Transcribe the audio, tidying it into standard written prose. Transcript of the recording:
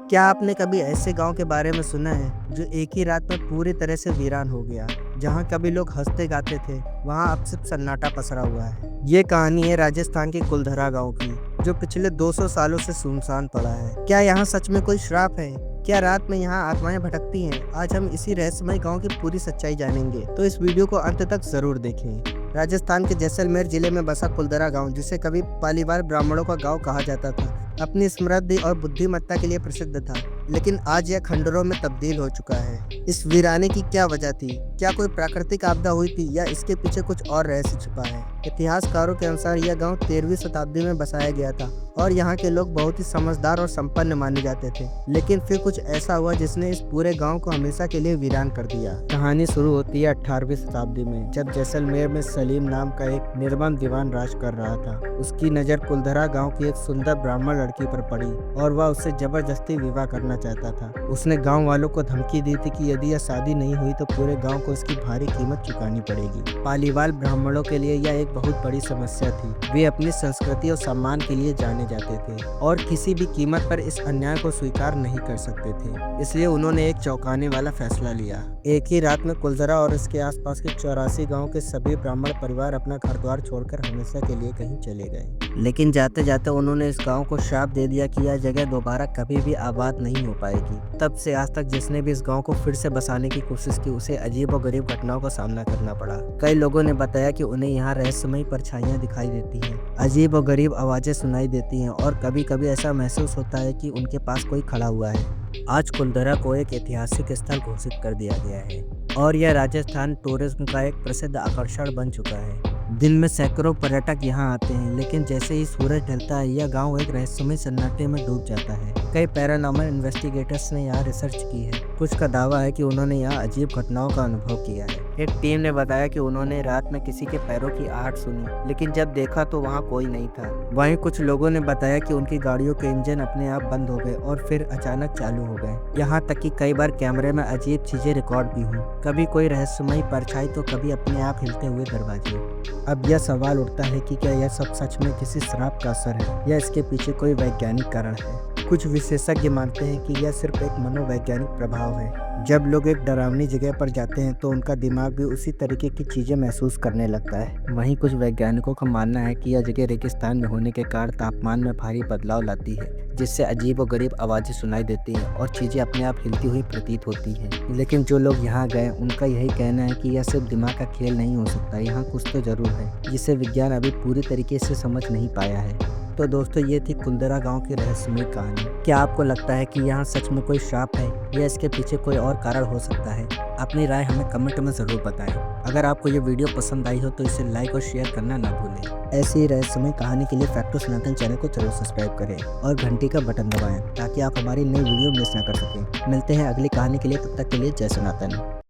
क्या आपने कभी ऐसे गांव के बारे में सुना है जो एक ही रात में पूरी तरह से वीरान हो गया? जहां कभी लोग हंसते गाते थे, वहां अब सिर्फ सन्नाटा पसरा हुआ है। ये कहानी है राजस्थान के कुलधरा गांव की, जो पिछले 200 सालों से सुनसान पड़ा है। क्या यहाँ सच में कोई श्राप है? क्या रात में यहाँ आत्माएं भटकती हैं? आज हम इसी रहस्यमय गांव की पूरी सच्चाई जानेंगे, तो इस वीडियो को अंत तक जरूर देखें। राजस्थान के जैसलमेर जिले में बसा कुलधरा गांव, जिसे कभी पालीवाल ब्राह्मणों का गांव कहा जाता था, अपनी समृद्धि और बुद्धिमत्ता के लिए प्रसिद्ध था। लेकिन आज यह खंडरों में तब्दील हो चुका है। इस वीराने की क्या वजह थी? क्या कोई प्राकृतिक आपदा हुई थी या इसके पीछे कुछ और रहस्य छुपा है? इतिहासकारों के अनुसार यह गांव 13वीं शताब्दी में बसाया गया था और यहाँ के लोग बहुत ही समझदार और संपन्न माने जाते थे। लेकिन फिर कुछ ऐसा हुआ जिसने इस पूरे गांव को हमेशा के लिए वीरान कर दिया। कहानी शुरू होती है 18वीं शताब्दी में, जब जैसलमेर में सलीम नाम का एक निर्मम दीवान राज कर रहा था। उसकी नज़र कुलधरा गांव की एक सुंदर ब्राह्मण लड़की पर पड़ी और वह उससे जबरदस्ती विवाह करना चाहता था। उसने गांव वालों को धमकी दी थी कि यदि यह शादी नहीं हुई तो पूरे गांव को इसकी भारी कीमत चुकानी पड़ेगी। पालीवाल ब्राह्मणों के लिए यह एक बहुत बड़ी समस्या थी। वे अपनी संस्कृति और सम्मान के लिए जाने जाते थे और किसी भी कीमत पर इस अन्याय को स्वीकार नहीं कर सकते थे। इसलिए उन्होंने एक चौंकाने वाला फैसला लिया। एक ही रात में कुलधरा और इसके आसपास के 84 गांव के सभी ब्राह्मण परिवार अपना घर द्वार छोड़कर हमेशा के लिए कहीं चले गए। लेकिन जाते जाते उन्होंने इस गांव को श्राप दे दिया कि यह जगह दोबारा कभी भी आबाद नहीं हो पाएगी। तब से आज तक जिसने भी इस गांव को फिर से बसाने की कोशिश की, उसे अजीब और गरीब घटनाओं का सामना करना पड़ा। कई लोगों ने बताया कि उन्हें यहाँ रहस्यमयी परछाइयां दिखाई देती हैं, अजीब और गरीब आवाजें सुनाई देती हैं और कभी कभी ऐसा महसूस होता है कि उनके पास कोई खड़ा हुआ है। आज कुलधरा को एक ऐतिहासिक स्थल घोषित कर दिया गया है और यह राजस्थान टूरिज्म का एक प्रसिद्ध आकर्षण बन चुका है। दिन में सैकड़ों पर्यटक यहाँ आते हैं, लेकिन जैसे ही सूरज ढलता है यह गांव एक रहस्यमय सन्नाटे में डूब जाता है। कई पैरानॉर्मल इन्वेस्टिगेटर्स ने यहाँ रिसर्च की है। कुछ का दावा है कि उन्होंने यहाँ अजीब घटनाओं का अनुभव किया है। एक टीम ने बताया कि उन्होंने रात में किसी के पैरों की आहट सुनी, लेकिन जब देखा तो वहाँ कोई नहीं था। वहीं कुछ लोगों ने बताया कि उनकी गाड़ियों के इंजन अपने आप बंद हो गए और फिर अचानक चालू हो गए। यहाँ तक कि कई बार कैमरे में अजीब चीजें रिकॉर्ड भी हुई, कभी कोई रहस्यमयी परछाई तो कभी अपने आप हिलते हुए दरवाजे। अब यह सवाल उठता है कि क्या यह सब सच में किसी श्राप का असर है या इसके पीछे कोई वैज्ञानिक कारण है। कुछ विशेषज्ञ मानते हैं कि यह सिर्फ एक मनोवैज्ञानिक प्रभाव है। जब लोग एक डरावनी जगह पर जाते हैं तो उनका दिमाग भी उसी तरीके की चीजें महसूस करने लगता है। वहीं कुछ वैज्ञानिकों का मानना है कि यह जगह रेगिस्तान में होने के कारण तापमान में भारी बदलाव लाती है, जिससे अजीब और गरीब आवाजें सुनाई देती हैं और चीजें अपने आप हिलती हुई प्रतीत होती हैं। लेकिन जो लोग यहाँ गए उनका यही कहना है कि यह सिर्फ दिमाग का खेल नहीं हो सकता, यहाँ कुछ तो जरूर है जिसे विज्ञान अभी पूरी तरीके से समझ नहीं पाया है। तो दोस्तों, ये थी कुलधरा गांव की रहस्यमय कहानी। क्या आपको लगता है कि यहाँ सच में कोई श्राप है या इसके पीछे कोई और कारण हो सकता है? अपनी राय हमें कमेंट में ज़रूर बताएं। अगर आपको ये वीडियो पसंद आई हो तो इसे लाइक और शेयर करना ना भूलें। ऐसी ही रहस्यमय कहानी के लिए फैक्ट टू सनातन चैनल को जरूर सब्सक्राइब करें और घंटी का बटन दबाएं ताकि आप हमारी नई वीडियो मिस ना कर सकें। मिलते हैं अगली कहानी के लिए, तब तक के लिए जय सनातन।